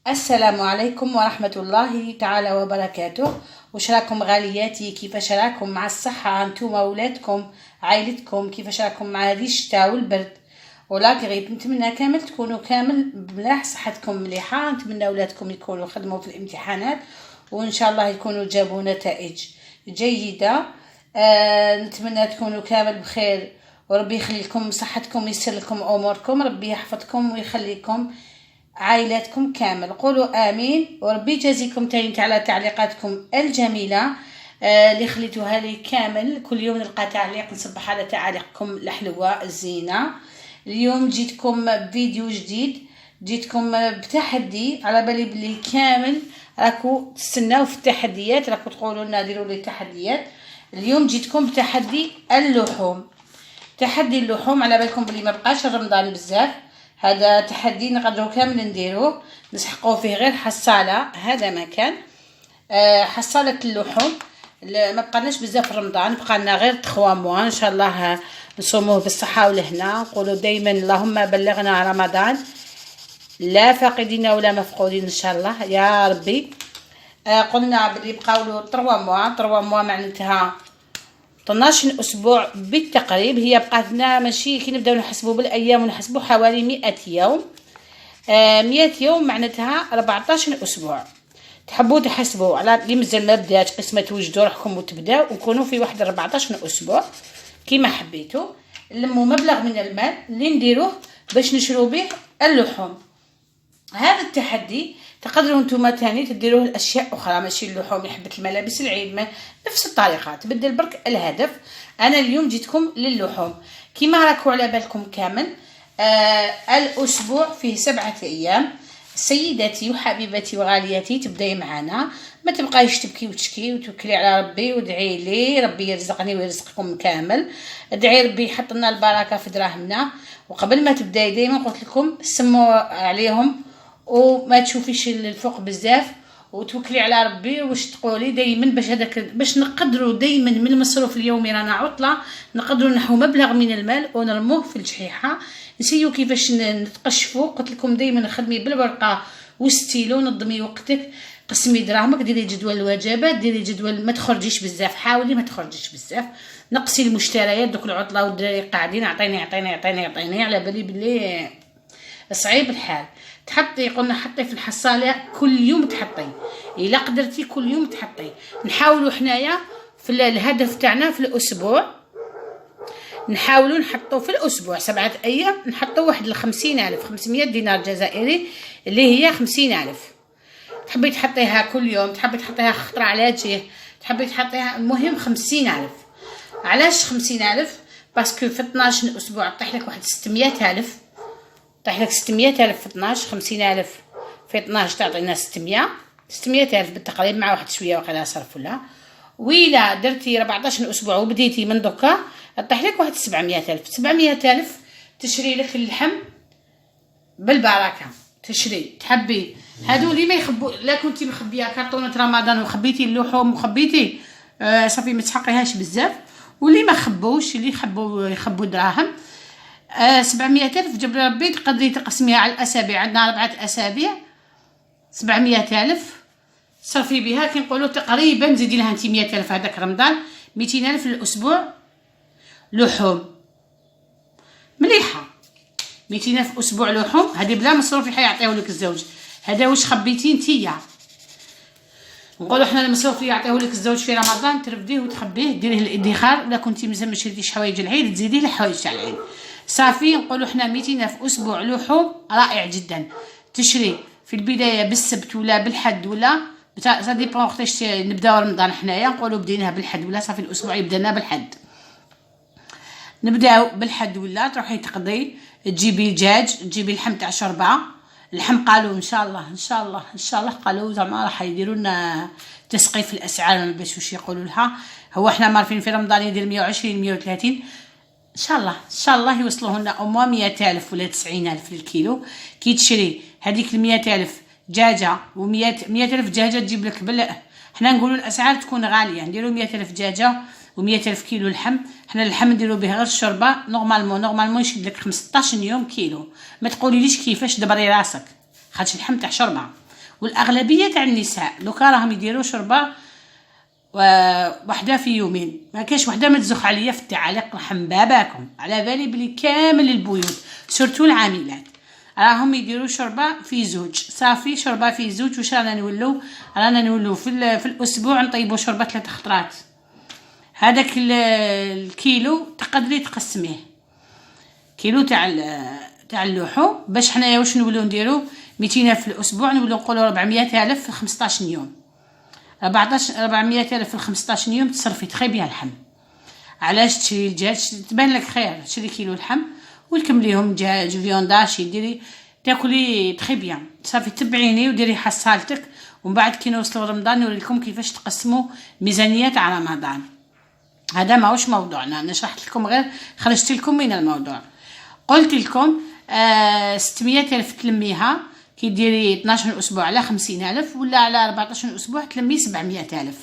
السلام عليكم ورحمة الله تعالى وبركاته. وش راكم غالياتي؟ كيفاش راكم مع الصحة انتم وولادكم عائلتكم؟ كيفاش راكم مع هذه الشتاء والبرد ولا غريب؟ نتمنى كامل تكونوا كامل ملاح، صحتكم مليحة. نتمنى ولادكم يكونوا خدموا في الامتحانات وان شاء الله يكونوا جابوا نتائج جيدة. نتمنى تكونوا كامل بخير وربي يخلي لكم صحتكم ويسر لكم اموركم، ربي يحفظكم ويخليكم عائلاتكم كامل. قولوا امين وربي يجازيكم تاني على تعليقاتكم الجميله اللي خليتوها لي كامل. كل يوم نلقى تعليق نصبح على تعليقكم الحلوه الزينه. اليوم جيتكم بفيديو جديد، جيتكم بتحدي. على بالي بلي كامل راكو تستناو في التحديات، راكو تقولوا لنا ديروا لي تحديات. اليوم جيتكم بتحدي اللحوم، تحدي اللحوم. على بالكم بلي ما بقاش رمضان بزاف، هذا تحدي نقدروا كامل نديروه، نسحقوا فيه غير حصاله. هذا مكان حصاله اللحوم. ما بقالناش بزاف في رمضان، بقى لنا غير 3 موا ان شاء الله نصوموه بالصحه والهنا. نقولوا دائما اللهم بلغنا رمضان لا فاقدين ولا مفقودين ان شاء الله يا ربي. قلنا بلي بقاو له 3 موا معناتها 12 اسبوع بالتقريب. هي بقات لنا ماشي كي نبداو نحسبوا بالايام ونحسبوا حوالي 100 يوم. 100 يوم معناتها 14 اسبوع. تحبوا تحسبوا على اللي مازال ما بداش قسمه توجدوا روحكم وتبداو ونكونوا في واحد 14 اسبوع كيما حبيتوا. نلموا مبلغ من المال اللي نديروه باش نشرو به اللحوم. هذا التحدي تقدروا نتوما تاني تديروه الاشياء اخرى، ماشي اللحوم، حبه الملابس، العيد، نفس الطريقه تبدل برك الهدف. انا اليوم جيتكم للحوم كيما راكو على بالكم كامل. الاسبوع فيه 7 ايام. سيداتي وحبيبتي وغالياتي تبداي معنا، ما تبقايش تبكي وتشكي وتوكلي على ربي وادعي لي ربي يرزقني ويرزقكم كامل. ادعي ربي يحط لنا البركه في دراهمنا. وقبل ما تبداي دائما قلت لكم سموا عليهم وما تشوفيش الفوق بزاف وتوكلي على ربي. واش تقولي دائما باش هذاك باش نقدروا دائما من المصروف اليومي رانا عطله، نقدروا نحو مبلغ من المال ونرموه في الجحيحه. نسيو كيفاش نتقشفوا. قلت لكم دائما خدمي بالورقه والستيلو، نظمي وقتك، قسمي دراهمك، ديري جدول الوجبات، ديري جدول، ما تخرجيش بزاف، حاولي ما تخرجيش بزاف، نقصي المشتريات. دوك العطله والدراري قاعدين عطيني على بالي بلي صعيب الحال. تحطي قلنا حطي في الحصاله كل يوم تحطي، الا قدرتي كل يوم تحطي. نحاولوا حنايا في الهدف تاعنا في الاسبوع، نحاولوا نحطوا في الاسبوع 7 ايام نحطوا واحد 50,000 500 دينار جزائري اللي هي 50,000. تحبي تحطيها كل يوم، تحبي تحطيها خطره على وجهه، تحبي تحطيها، المهم 50,000. علاش 50,000؟ باسكو في 12 اسبوع طيح لك واحد 600,000. طيح لك 600,000 في 12. 50,000 في 12 تعطينا 600,000 بالتقريب، مع واحد شويه وقيلا صرف ولا. وإلا درتي 14 اسبوع وبديتي من دوكا طيح لك واحد 700,000. 700,000 تشري لك اللحم بالبركه. تشري تحبي هادو اللي ما يخبوا، لا كنتي مخبيه كرتونه رمضان وخبيتي اللحوم وخبيتي صافي ما تحقيهاش بزاف. واللي ما خبوش، اللي يخبوا دراهم 700,000 جبر ربي تقدري تقسميها على الاسابيع. عندنا 4 اسابيع، 700,000 صرفي بها كي نقولوا تقريبا زيدي لها انت 100,000 هذاك رمضان، 200,000 للاسبوع لحوم مليحه. 200,000 اسبوع لحوم، هذه بلا مصروف اللي حيعطيوه لك الزوج. هذا واش خبيتي نتيا. نقولوا حنا المصروف اللي يعطيوه لك الزوج في رمضان ترفديه وتخبيه، ديريه للادخار. ولا كنتي مازال ما شريتيش حوايج العيد تزيديه لحوايج تاع العيد. صافي نقولوا حنا 200,000 اسبوع لحوم رائع جدا. تشري في البدايه بالسبت ولا بالحد ولا سا ديبون وقتاش نبداو رمضان. حنايا نقولوا بديناها بالحد ولا صافي الاسبوع يبدانا بالحد. نبداو بالحد ولا تروحي تقضي تجيبي الدجاج، تجيبي اللحم تاع شوربه. اللحم قالوا ان شاء الله قالوا زعما راح يديروا لنا تسقيف الاسعار، ما باش واش يقولوا لها. هو احنا معرفين في رمضان يدير 120 130، ان شاء الله يوصلوا لنا او 100,000 ولا 90,000 للكيلو. كي تشري هذيك 100,000 دجاجه و100,000 دجاجه تجيب لك حنا نقولوا الاسعار تكون غاليه. نديروا 100,000 دجاجه و100,000 كيلو لحم. حنا اللحم نديروا به غير الشوربه نورمالمون يشد لك 15 يوم كيلو. ما تقوليليش كيفاش، دبري راسك، خاطش اللحم تاع شوربه. والاغلبيه تاع النساء دوكا راهم يديروا شوربه وحده في يومين. ما كاش وحده ما تزخ عليا في التعاليق رحم باباكم، على بالي بلي كامل البيوت سورتو العاملات راهم يديروا شوربه في زوج. صافي شوربه في زوج. واش رانا نولوا في الاسبوع نطيبوا شوربه 3 خطرات. هذاك الكيلو تقدري تقسميه كيلو تاع اللحو، باش حنايا واش نولوا نديروا 200 في الاسبوع، نولوا نقولوا 400,000 في 15 يوم. 400,000 في 15 يوم تصرفي تخي بها اللحم. علاش تشري الدجاج تبان لك خير، تشري كيلو اللحم وتكمليهم دجاج فيونداشي ديري تاكلي تخي بيان. صافي تبعيني وديري حصالتك، ومن بعد كي نوصلوا رمضان نوريكم كيفاش تقسموا ميزانيه تاع رمضان. هذا ماهوش موضوعنا، انا شرحت لكم غير خرجت لكم من الموضوع. قلت لكم 600,000 تلميها كي ديري 12 اسبوع على 50,000، ولا على 14 اسبوع تلمي 700,000.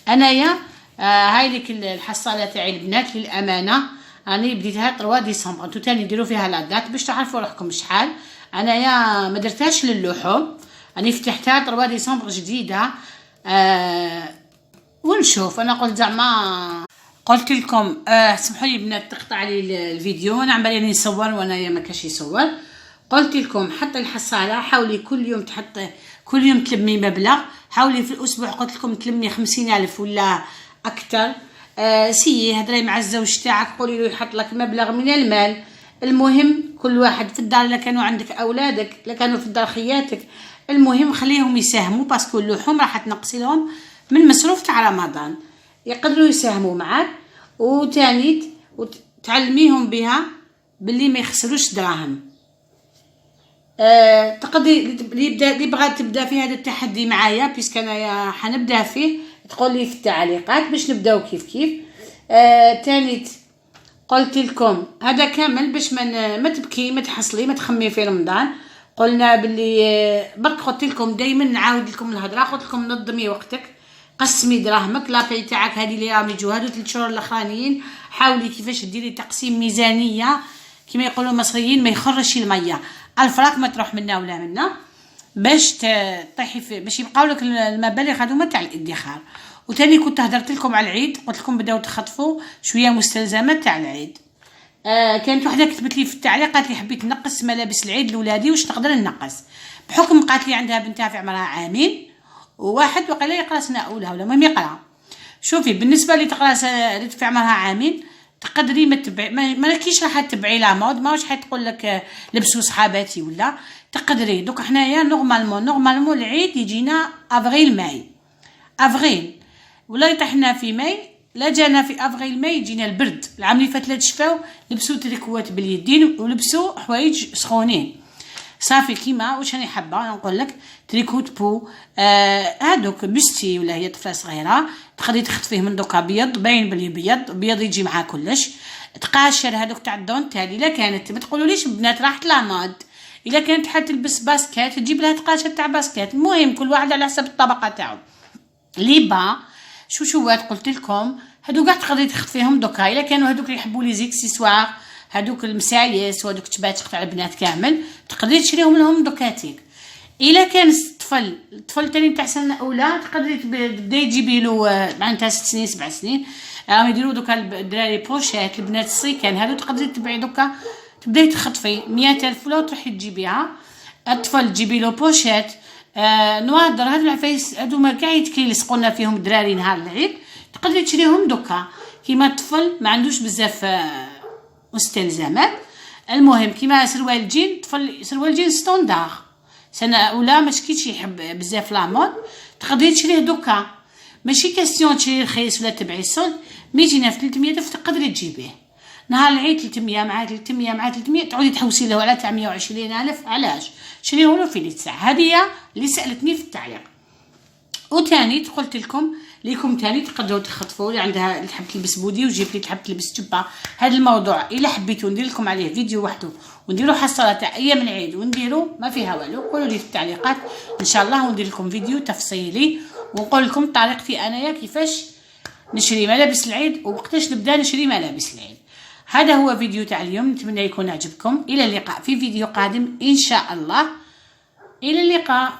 انايا هاي ديك الحصاله تاعي البنات للامانه راني بديتها 3 ديسمبر. انتو تاني ديروا فيها لا دات باش تعرفوا روحكم شحال. انايا ما درتهاش للحوم، راني فتحتها 3 ديسمبر جديده. ونشوف. انا قلت زعما قلت لكم سمحوا لي بنات تقطع لي الفيديو، انا عم بالي نصور وانا ما كاش يصور. قلت لكم حتى الحصاله حاولي كل يوم تلمي مبلغ. حاولي في الاسبوع قلت لكم تلمي 50,000 ولا اكثر. سي هضري مع الزوج تاعك، قولي له يحط لك مبلغ من المال. المهم كل واحد في الدار، الا كانوا عندك اولادك، الا كانوا في الدار خياتك، المهم خليهم يساهموا، باسكو اللحوم راح تنقصي لهم من مصروف تاع رمضان. يقدروا يساهموا معاك، وتاني تعلميهم بها باللي ما يخسروش دراهم. تقدري اللي بغات تبدا في هذا التحدي معايا، بيسك انايا حنبدا فيه، تقول لي في التعليقات باش نبداو كيف. تاني قلت لكم هذا كامل باش ما تبكي، ما تحصلي، ما تخمي في رمضان. قلنا باللي برك قلت لكم دائما نعاود لكم الهضره، قلت لكم نظمي وقتك، قسمي دراهمك. لابي تاعك هذه اللي راهم يجوا هادو 3 شهور الاخرانيين، حاولي كيفاش ديري تقسيم ميزانيه كما يقولوا المصريين، ما يخرجش الميه الفراك ما تروح منا ولا منا، باش طيحي باش يبقاو لك المبالغ هذوما تاع الادخار. وثاني كنت هضرت لكم على العيد، قلت لكم بداو تخطفوا شويه مستلزمات تاع العيد. كانت وحده كتبت لي في التعليق قالت لي حبيت نقص ملابس العيد لولادي، واش نقدر نقص؟ بحكم قالت لي عندها بنتها في عمرها عامين، وواحد وقيله يقرا سنه اولى ولا المهم يقرا. شوفي بالنسبه اللي تقرا في عمرها عامين تقدري ما راكيش راح تبعي لا مود، ماهوش حتقول لك لبسوا صحاباتي ولا تقدري. دوك حنايا نورمالمون العيد يجينا افريل ولا يطيحنا في ماي، لا جانا في افريل ماي يجينا البرد. العام اللي فات لا تشفاو لبسوا تريكوات باليدين ولبسوا حوايج سخونين. صافي كيما واش راني حابه نقول لك، تريكوت بو هادوك بستي ولا هي طفله صغيره تقدري تخطفيه من دوك ابيض باين بلي بيض يجي معاه كلش. تقاشر هادوك تاع الدونتال، الا كانت ما تقولوليش بنات راحت لا مود، الا كانت حاب تلبس باسكيت تجيب لها تقاشر تاع باسكيت. المهم كل واحد على حسب الطبقه تاعو. ليبا شوشوات قلت لكم هادو كاع تقدري تخطفيهم دوكا. الا كانوا هادوك اللي يحبوا لي زيكسيسوار، هادوك المسايس وهادوك تباتق تاع البنات كامل، تقدري تشريهم لهم دوكاتيك. الا كان الطفل تاني تاع سنه اولى تقدري تبداي تجيبي له معناتها 6 سنين 7 سنين، راهم يديروا دوكا الدراري بوشيت، البنات السيكان هادو تقدري تبيعي دوكا، تبداي تخطفي 100,000 ولا تروحي تجيبيها. الطفل تجيبي له بوشيت نوادر، هادو العفايس هادو ما كاع يلصقونا فيهم الدراري نهار العيد، تقدري تشريهم دوكا. كيما الطفل ما عندوش بزاف مستلزمات. المهم كيما سروال جين، طفل سروال جين ستوندار سنه اولى ما شكيتش يحب بزاف لا مود، تقدري تشريه دوكا. ماشي كاستيون تشري رخيص ولا تبعي السولد، 200 في 300 تقدري تجيبيه. نهار العيد 300 مع 300 مع 300 تعودي تحوسي له على تاع 120,000. علاش؟ شريه له في لي ساعه. هذه هي اللي سالتني في التعليق. وثاني قلت لكم ليكم ثاني تقدروا تخطفوا اللي عندها اللي تحب تلبس بودي وجيب لي تحب تلبس جبه. هذا الموضوع الا حبيتوا ندير لكم عليه فيديو وحده ونديروا حصاله تاع ايام العيد ونديروا ما فيها والو، قولوا لي في التعليقات ان شاء الله وندير لكم فيديو تفصيلي ونقول لكم طريقتي انايا كيفاش نشري ملابس العيد ووقتاش نبدا نشري ملابس العيد. هذا هو فيديو تاع اليوم، نتمنى يكون عجبكم. الى اللقاء في فيديو قادم ان شاء الله. الى اللقاء.